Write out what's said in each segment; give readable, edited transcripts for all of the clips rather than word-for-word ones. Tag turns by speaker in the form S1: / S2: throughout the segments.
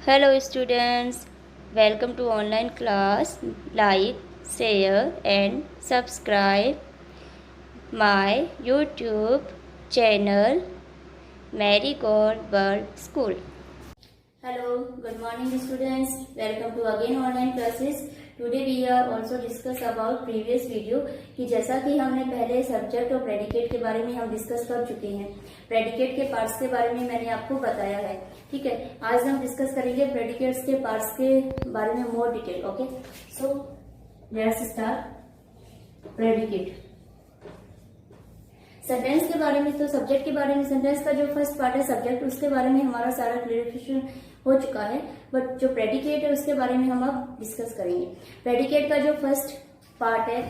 S1: Hello students, welcome to online class. Like, share and subscribe my YouTube channel Marigold World School. Hello, good morning students. Welcome to again online classes. Today we are also discuss about previous video कि जैसा कि हमने पहले subject और predicate के बारे में हम डिस्कस कर चुके हैं। प्रेडिकेट के पार्ट्स के बारे में मैंने आपको बताया है, ठीक है। आज हम डिस्कस करेंगे प्रेडिकेट्स के पार्ट्स के बारे में more detail. Okay, so let's start. Predicate sentence के बारे में, तो सब्जेक्ट के बारे में, सेंटेंस का जो फर्स्ट पार्ट है सब्जेक्ट, उसके बारे में हमारा सारा क्लियरिफिकेशन हो चुका है। बट जो प्रेडिकेट है उसके बारे में हम अब डिस्कस करेंगे। प्रेडिकेट का जो फर्स्ट पार्ट है,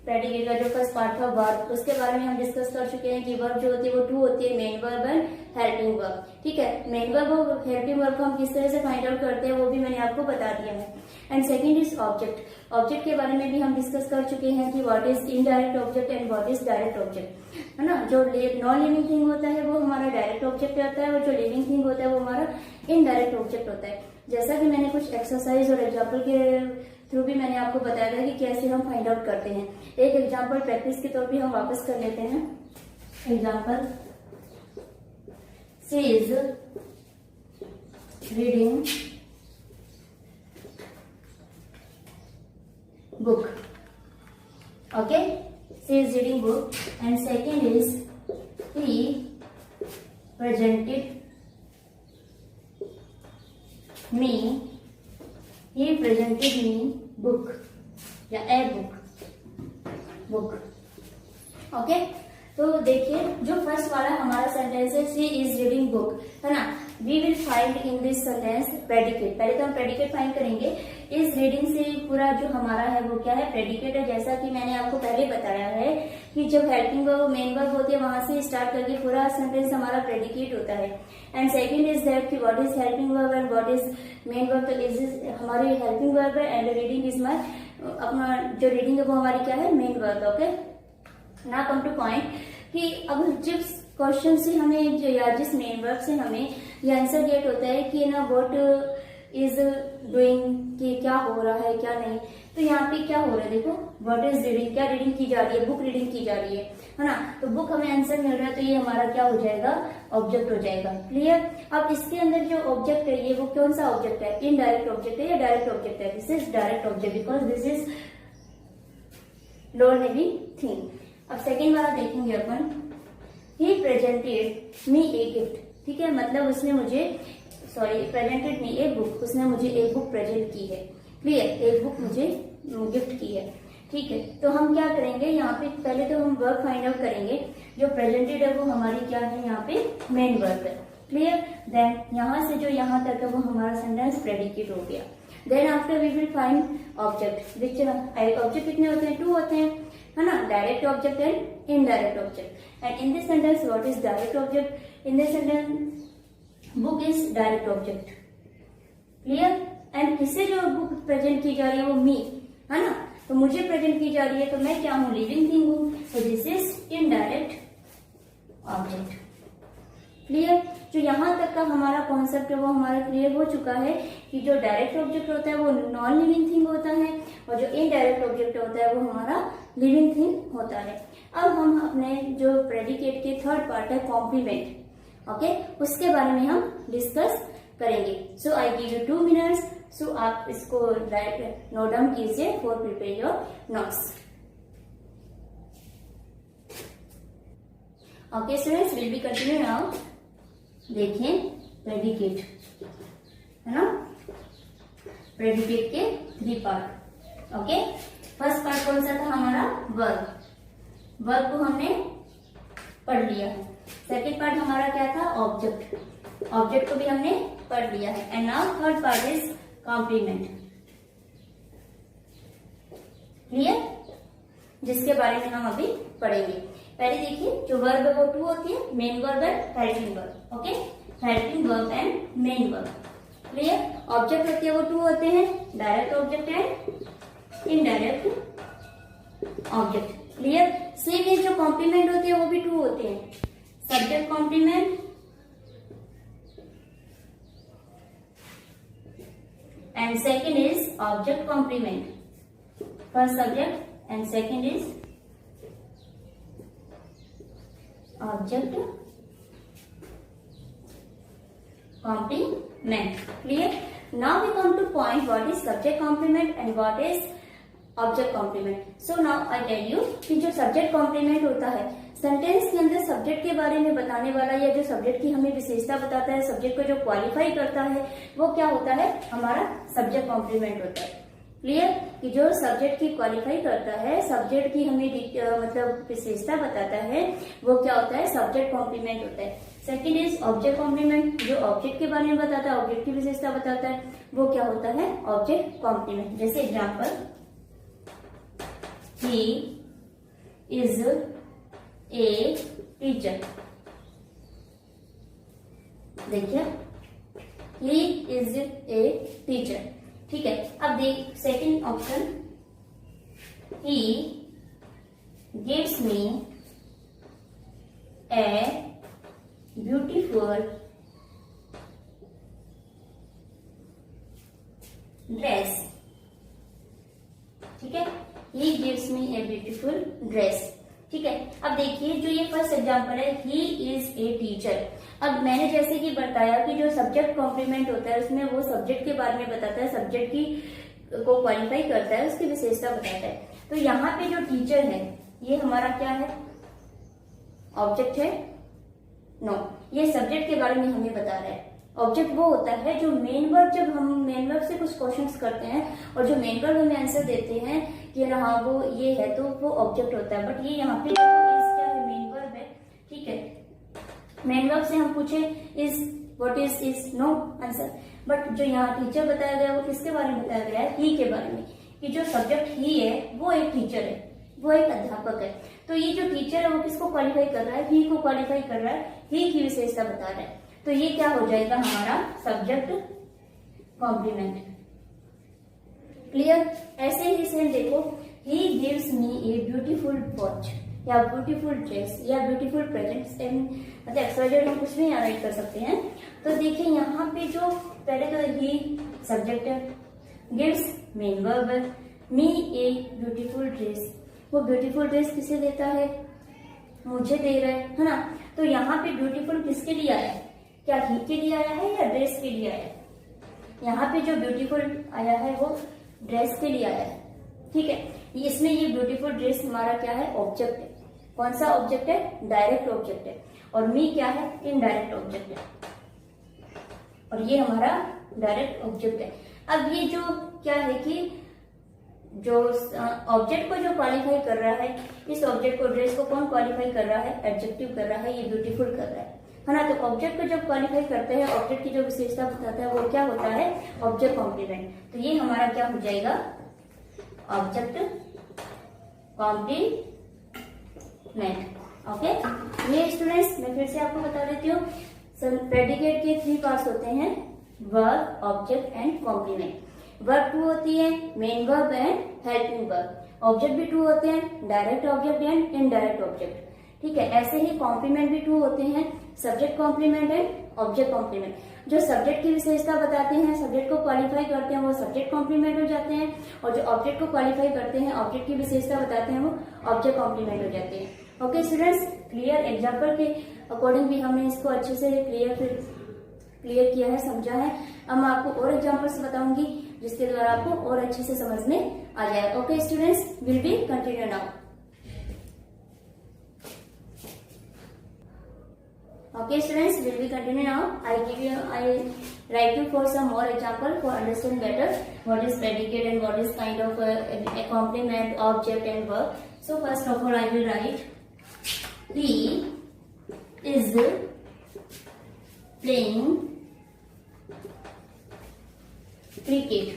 S1: प्रेडिकेट का जो फर्स्ट पार्ट था वर्ब, उसके बारे में हम डिस्कस कर चुके हैं कि वर्ब जो होती है वो टू होती है, main verb and helping verb, ठीक है। मेन वर्ब और हेल्पिंग वर्ब को हम किस तरह से फाइंड आउट करते हैं वो भी मैंने आपको बता दिया है। And second is object. Object के बारे में भी हम डिस्कस कर चुके हैं कि what is indirect object and what is direct object, है ना। जो नॉन लिविंग थिंग होता है वो हमारा डायरेक्ट ऑब्जेक्ट रहता है और जो लिविंग थिंग होता है वो हमारा इनडायरेक्ट ऑब्जेक्ट होता है। जैसा कि मैंने कुछ एक्सरसाइज और एग्जाम्पल के थ्रू भी मैंने आपको बताया था कि कैसे हम फाइंड आउट करते हैं। एक एग्जाम्पल प्रैक्टिस के तौर पे हम वापस कर लेते हैं। Example, she is reading book. Okay, she is reading book. And second is he presented me book या a book. Okay, तो देखिए जो फर्स्ट वाला हमारा सेंटेंस है शी इज रीडिंग बुक, है ना। We will find in this sentence predicate. पहले तो हम प्रेडिकेट फाइंड करेंगे। इस रीडिंग से पूरा जो हमारा है वो क्या है, प्रेडिकेट है। जैसा कि मैंने आपको पहले बताया है कि जब हेल्पिंग वर्ब मेन वर्ब होती है वहां से स्टार्ट करके पूरा सेंटेंस हमारा प्रेडिकेट होता है। एंड सेकंड इज दैट कि what is helping verb and what is main verb. तो इज हमारी हेल्पिंग वर्ब है एंड रीडिंग इज माई, अपना जो रीडिंग है वो हमारी क्या है, मेन वर्ब। ओके, ना कम टू पॉइंट कि अब जिस क्वेश्चन से हमें या जिस मेन वर्ब से हमें ये आंसर गेट होता है कि ना व्हाट इज डूइंग, कि क्या हो रहा है क्या नहीं। तो यहाँ पे क्या हो रहा है, देखो व्हाट इज रीडिंग, क्या रीडिंग की जा रही है, बुक रीडिंग की जा रही है ना। तो बुक हमें आंसर मिल रहा है तो ये हमारा क्या हो जाएगा, ऑब्जेक्ट हो जाएगा। क्लियर। अब इसके अंदर जो ऑब्जेक्ट है ये वो कौन सा ऑब्जेक्ट है, इनडायरेक्ट ऑब्जेक्ट है या डायरेक्ट ऑब्जेक्ट है। This is direct object because this is non living thing. अब सेकेंड वाला देखेंगे अपन, he presented me a gift, ठीक है। मतलब उसने मुझे, sorry, presented me a book, उसने मुझे एक बुक प्रेजेंट की है। क्लियर, एक बुक मुझे गिफ्ट की है, ठीक है। तो हम क्या करेंगे यहाँ पे, पहले तो हम वर्ब फाइंड आउट करेंगे। जो प्रेजेंटेड है वो हमारी क्या है, यहाँ पे मेन वर्ब है। क्लियर। देन यहाँ से जो यहाँ तक है वो हमारा सेंटेंस प्रेडिकेट हो गया। Then after we will find object, which object कितने होते हैं, टू होते हैं, है ना। Direct object and indirect object. And in this sentence what is direct object, in this sentence book is direct object. Clear. And किससे जो book present की जा रही है वो मी, है ना। तो मुझे प्रेजेंट की जा रही है तो मैं क्या हूँ, लिविंग थिंग हूँ। तो this is indirect object. Clear. जो यहाँ तक का हमारा कॉन्सेप्ट है वो हमारा क्लियर हो चुका है कि जो डायरेक्ट ऑब्जेक्ट होता है वो नॉन लिविंग थिंग होता है और जो इनडायरेक्ट ऑब्जेक्ट होता है वो हमारा लिविंग थिंग होता है। अब हम अपने जो प्रेडिकेट के थर्ड पार्ट है कॉम्प्लीमेंट, ओके, उसके बारे में हम डिस्कस करेंगे। सो आई गिव यू 2 मिनट्स। सो आप इसको राइट नोट डाउन कीजिए for prepare your notes. Okay students, will B continue now. देखिए प्रेडिकेट, है ना। प्रेडिकेट के 3 पार्ट। ओके, फर्स्ट पार्ट कौन सा था हमारा, वर्ब। वर्ब को हमने पढ़ लिया है। सेकेंड पार्ट हमारा क्या था, ऑब्जेक्ट। ऑब्जेक्ट को भी हमने पढ़ लिया है। And now third part is complement. Clear, जिसके बारे में हम अभी पढ़ेंगे। पहले देखिए जो वर्ब है वो 2 होती है, main verb and helping verb. Okay, helping verb and main verb. Clear. Object होती है वो 2 होते हैं, direct object and indirect object. Clear. Same ये जो कॉम्प्लीमेंट होती है वो भी 2 होते हैं, subject complement and second is object complement. First subject and second is object complement. Clear? Now we come to point what is subject complement and what is object complement. So now I tell you कि जो subject complement होता है sentence के अंदर subject के बारे में बताने वाला या जो सब्जेक्ट की हमें विशेषता बताता है, सब्जेक्ट को जो क्वालिफाई करता है, वो क्या होता है, हमारा सब्जेक्ट कॉम्प्लीमेंट होता है। क्लियर? कि जो सब्जेक्ट की क्वालिफाई करता है, सब्जेक्ट की हमें मतलब विशेषता बताता है, वो क्या होता है, सब्जेक्ट कॉम्प्लीमेंट होता है। सेकेंड इज ऑब्जेक्ट कॉम्प्लीमेंट, जो ऑब्जेक्ट के बारे में बताता है, ऑब्जेक्ट की विशेषता बताता है, वो क्या होता है, ऑब्जेक्ट कॉम्प्लीमेंट। जैसे example, he is a teacher। देखिए, he is a teacher। ठीक है, अब देख second option, he gives me a beautiful dress। ठीक है, he gives me a beautiful dress। ठीक है, अब देखिए जो ये फर्स्ट एग्जांपल है, he is a teacher। अब मैंने जैसे कि बताया कि जो सब्जेक्ट कॉम्प्लीमेंट होता है उसमें वो सब्जेक्ट के बारे में बताता है, सब्जेक्ट की को क्वालिफाई करता है, उसकी विशेषता बताता है। तो यहाँ पे जो टीचर है ये हमारा क्या है, ऑब्जेक्ट है? नो, ये सब्जेक्ट के बारे में हमें बता रहा है। ऑब्जेक्ट वो होता है जो मेन वर्ब, जब हम मेन वर्ब से कुछ क्वेश्चंस करते हैं और जो मेन वर्ब हमें आंसर देते हैं कि ना हाँ वो ये है, तो वो ऑब्जेक्ट होता है। बट ये यहाँ पे क्या है, मेन वर्ब है। ठीक है, मेन वर्ब से हम पूछे is, what is no answer. But जो यहाँ टीचर बताया गया वो किसके बारे में बताया गया है, ही के बारे में, कि जो सब्जेक्ट ही है वो एक टीचर है, वो एक अध्यापक है। तो ये जो टीचर है वो किसको क्वालिफाई कर रहा है, ही को क्वालिफाई कर रहा है, ही की विशेषता बता रहा है। तो ये क्या हो जाएगा, हमारा सब्जेक्ट कॉम्प्लीमेंट। क्लियर? ऐसे ही सेम देखो, he gives me a beautiful watch या ब्यूटीफुल ड्रेस या ब्यूटीफुल प्रेजेंट्स एंड मतलब एक्सवाइजेड हम कुछ भी यहाँ राइट कर सकते हैं। तो देखिए यहाँ पे जो पहले तो ही सब्जेक्ट है, गिव्स मेन वर्ब है, मी ए ब्यूटीफुल ड्रेस, वो ब्यूटीफुल ड्रेस किसे देता है, मुझे दे रहा है ना। तो यहाँ पे ब्यूटीफुल किसके लिए आया है, क्या ही के लिए आया है या ड्रेस के लिए आया है? यहाँ पे जो ब्यूटीफुल आया है वो ड्रेस के लिए आया है। ठीक है, इसमें ये ब्यूटीफुल ड्रेस हमारा क्या है, ऑब्जेक्ट है। कौन सा ऑब्जेक्ट है, डायरेक्ट ऑब्जेक्ट है। और मी क्या है, इनडायरेक्ट ऑब्जेक्ट है, और ये हमारा डायरेक्ट ऑब्जेक्ट है। अब ये जो क्या है कि जो ऑब्जेक्ट को जो क्वालिफाई कर रहा है, इस ऑब्जेक्ट को, ड्रेस को कौन क्वालिफाई कर रहा है, एडजेक्टिव कर रहा है, ये ब्यूटीफुल कर रहा है ना। तो ऑब्जेक्ट को जब क्वालिफाई करते हैं, ऑब्जेक्ट की जो विशेषता बताता है वो क्या होता है, ऑब्जेक्ट कॉम्प्लीमेंट। तो ये हमारा क्या हो जाएगा, ऑब्जेक्ट कॉम्प्लीमेंट। ओके, ये स्टूडेंट्स मैं फिर से आपको बता देती हूँ, प्रेडिकेट के 3 पार्ट्स होते हैं, verb, object and complement. Verb 2 होती है, main verb and helping verb. Object भी 2 होते हैं, direct object and indirect object. ठीक है, ऐसे ही कॉम्प्लीमेंट भी 2 होते हैं, subject complement and object complement. जो सब्जेक्ट की विशेषता बताते हैं, सब्जेक्ट को क्वालिफाई करते हैं, वो सब्जेक्ट कॉम्प्लीमेंट हो जाते हैं, और जो ऑब्जेक्ट को क्वालिफाई करते हैं, ऑब्जेक्ट की विशेषता बताते हैं, वो ऑब्जेक्ट कॉम्प्लीमेंट हो जाते हैं। Okay students, clear? एग्जाम्पल के अकॉर्डिंग भी हमने इसको अच्छे से क्लियर किया है, समझा है। अब मैं आपको और एग्जाम्पल्स बताऊंगी जिसके द्वारा आपको और अच्छे से समझ में आ जाए। Okay students, will B continue now. Okay students, will we continue now? I write you for some more example for understand better what is predicate and what is kind of a complement, object and verb. So first of all I will write, he is playing cricket.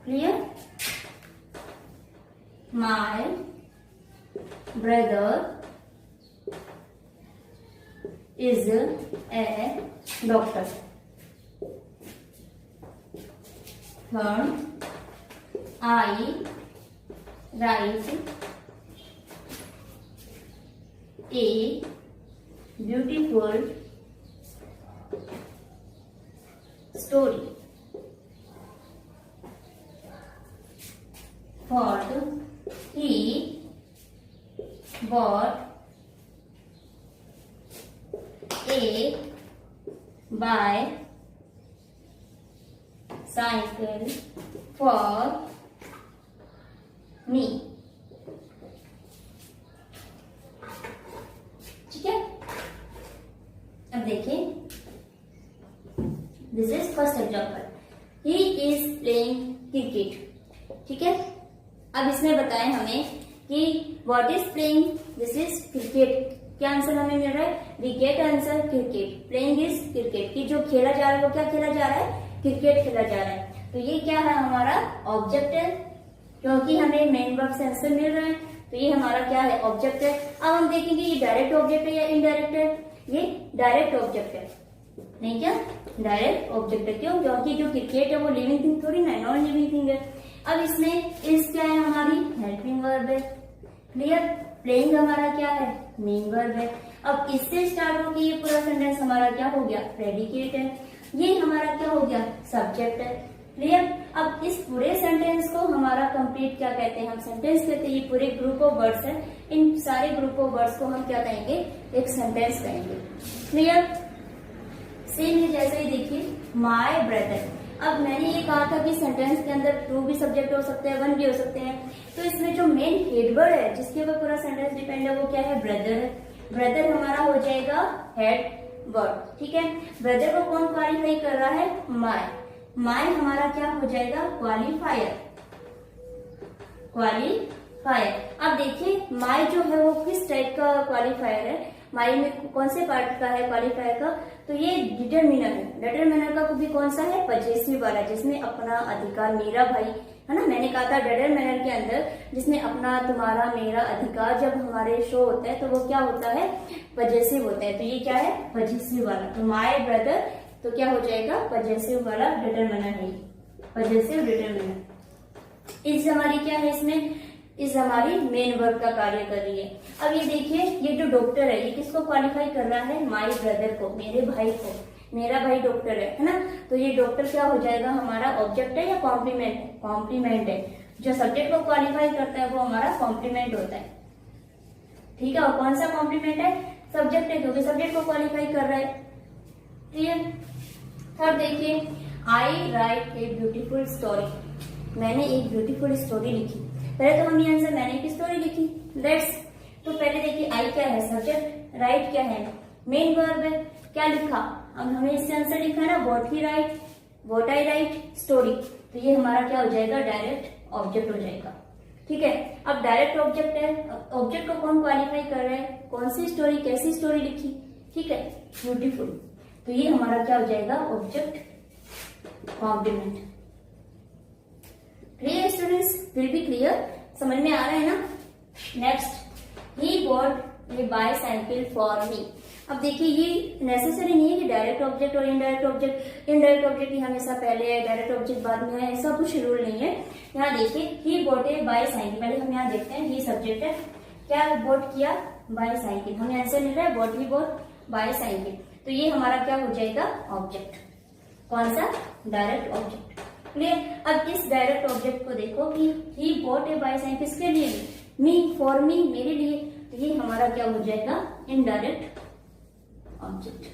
S1: Clear? My brother is a doctor. Third, I write a beautiful story. What he bought a bicycle for me. ठीक है, अब देखिए, this is first example, he is playing cricket. ठीक है, अब इसमें बताएं हमें कि what is playing, this is cricket. क्या आंसर हमें मिल रहा है? We get answer cricket. Playing is cricket, कि जो खेला जा रहा है वो क्या खेला जा रहा है? क्रिकेट खेला जा रहा है. तो ये क्या है? हमारा ऑब्जेक्ट है, क्योंकि हमें मेन वर्ब से आंसर मिल रहा है, तो ये हमारा क्या है? ऑब्जेक्ट है. अब हम देखेंगे ये डायरेक्ट ऑब्जेक्ट है या इनडायरेक्ट है. ये डायरेक्ट ऑब्जेक्ट है, नहीं क्या? डायरेक्ट ऑब्जेक्ट है. क्यों? क्योंकि जो क्रिकेट है वो लिविंग थिंग थोड़ी ना, नॉन लिविंग थिंग है. अब इसमें इस क्या है? हमारी हेल्पिंग वर्ब है. क्लियर? प्लेइंग हमारा क्या है? मेन वर्ब है. अब इससे स्टार्ट होकर ये पूरा सेंटेंस हमारा क्या हो गया? प्रेडिकेट है. ये हमारा क्या हो गया? सब्जेक्ट है. क्लियर? अब इस पूरे सेंटेंस को हमारा कंप्लीट क्या कहते हैं? हम सेंटेंस कहते हैं. ये पूरे ग्रुप ऑफ वर्ड्स है, इन सारे ग्रुप ऑफ वर्ड्स को हम क्या कहेंगे? एक सेंटेंस कहेंगे. क्लियर? सेम है जैसे ही देखिए, माय ब्रदर. अब मैंने ये कहा था कि सेंटेंस के अंदर टू भी सब्जेक्ट हो सकते हैं, वन भी हो सकते हैं. तो इसमें जो मेन हेड वर्ड है जिसके ऊपर पूरा सेंटेंस डिपेंड है वो क्या है? ब्रदर है. ब्रदर हमारा हो जाएगा हेड वर्ड. ठीक है, ब्रदर को कौन क्वालिफाई कर रहा है? माय. माय हमारा क्या हो जाएगा? क्वालिफायर. क्वालिफायर. अब देखिए, माय जो है वो किस टाइप का क्वालिफायर है? माय में कौन से पार्ट का है क्वालिफायर का? तो ये डिटरमिनर है. डिटरमिनर का भी कौन सा है? पजेसिव वाला, जिसमें अपना, अधिकार, मेरा भाई, है ना. मैंने कहा था डिटरमिनर के अंदर जिसमें अपना, तुम्हारा, मेरा, अधिकार जब हमारे शो होता है तो वो क्या होता है? पजेसिव होता है. तो ये क्या है? पजेसिव वाला. तो माय ब्रदर तो क्या हो जाएगा? पजेसिव वाला डिटरमिनर है. Possessive determiner. इस हमारी क्या है? इसमें इस हमारी मेन वर्ब का कार्य कर रही है. अब ये देखिए, ये जो डॉक्टर है ये किसको क्वालिफाई कर रहा है? माय ब्रदर को, मेरे भाई को. मेरा भाई डॉक्टर है ना. तो ये डॉक्टर क्या हो जाएगा? हमारा ऑब्जेक्ट है या कॉम्प्लीमेंट है? कॉम्प्लीमेंट है. जो सब्जेक्ट को क्वालिफाई करता है वो हमारा कॉम्प्लीमेंट होता है. ठीक है, और कौन सा कॉम्प्लीमेंट है? सब्जेक्ट है, क्योंकि सब्जेक्ट को क्वालिफाई कर रहा है. क्लियर? थर्ड देखिए, आई राइट ए ब्यूटीफुल स्टोरी. मैंने एक ब्यूटीफुल स्टोरी लिखी. पहले तो हम ये आंसर, मैंने एक स्टोरी लिखी. लेट्स, तो पहले देखिए, आई क्या है? सब्जेक्ट. राइट क्या है? मेन वर्ब है. क्या लिखा? अब हमें इससे आंसर लिखा है ना, what he right, what I right story. तो ये हमारा क्या हो जाएगा? डायरेक्ट ऑब्जेक्ट हो जाएगा. ठीक है, अब डायरेक्ट ऑब्जेक्ट है. ऑब्जेक्ट को कौन क्वालिफाई कर रहा है? कौन सी स्टोरी, कैसी स्टोरी लिखी? ठीक है, ब्यूटीफुल. तो ये हमारा क्या हो जाएगा? Object complement. Clear students? Will be clear? समझ में आ रहा है ना? Next, he bought a bicycle for me. अब देखिए, ये नेसेसरी नहीं है कि डायरेक्ट ऑब्जेक्ट और इनडायरेक्ट ऑब्जेक्ट, इनडायरेक्ट ऑब्जेक्ट ही हमेशा पहले है, डायरेक्ट ऑब्जेक्ट बाद में है, ऐसा कुछ रूल नहीं है. यहाँ देखिए, ही बॉट ए बाईसाइकिल. पहले हम यहाँ देखते हैं, ही सब्जेक्ट है. क्या बॉट किया? बाईसाइकिल. हमें आंसर मिल रहा है बॉट ही बॉट बाईसाइकिल. तो ये हमारा क्या हो जाएगा? ऑब्जेक्ट. कौन सा? Direct object. क्लियर? अब इस डायरेक्ट ऑब्जेक्ट को देखो कि ही बॉट ए बाईसाइकिल किसके लिए? मी, फॉर मी, मेरे लिए. तो ये हमारा क्या हो जाएगा? Indirect object.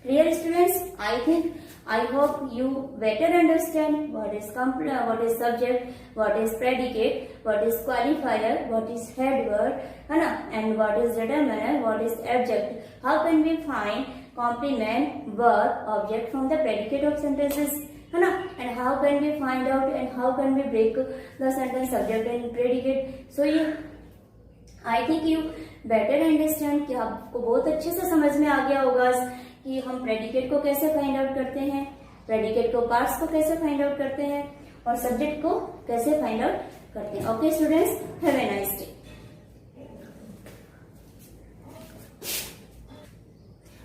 S1: Clear students? I think, I hope you better understand what is subject, what is predicate, what is qualifier, what is head word, है ना, and what is determiner, what is adjective. How can we find complement, verb, object from the predicate of sentences, है ना, and how can we find out and how can we break the sentence subject and predicate. So I think you better understand कि आपको बहुत अच्छे से समझ में आ गया होगा कि हम प्रेडिकेट को कैसे फाइंड आउट करते हैं, प्रेडिकेट को पार्ट्स को कैसे फाइंड आउट करते हैं और सब्जेक्ट को कैसे फाइंड आउट करते हैं. Okay students, have a nice day.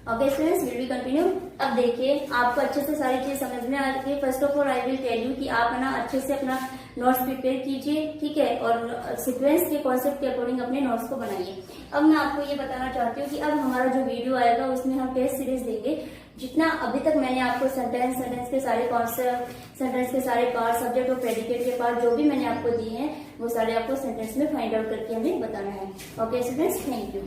S1: Okay students, will we continue अब देखिए आपको अच्छे से सारी चीज समझ में आ रही है। First of all I will tell you कि आप है ना अच्छे से अपना नोट्स प्रिपेयर कीजिए, ठीक है, और सीक्वेंस के कॉन्सेप्ट के अकॉर्डिंग अपने नोट्स को बनाइए। अब मैं आपको ये बताना चाहती हूँ कि अब हमारा जो वीडियो आएगा उसमें हम टेस्ट सीरीज देंगे। जितना अभी तक मैंने आपको सेंटेंस के सारे कॉन्सेप्ट, सेंटेंस के सारे पार्ट, सब्जेक्ट और प्रेडिकेट के पार्ट जो भी मैंने आपको दिए हैं वो सारे आपको सेंटेंस में फाइंड आउट करके हमें बताना है। Okay students, thank you.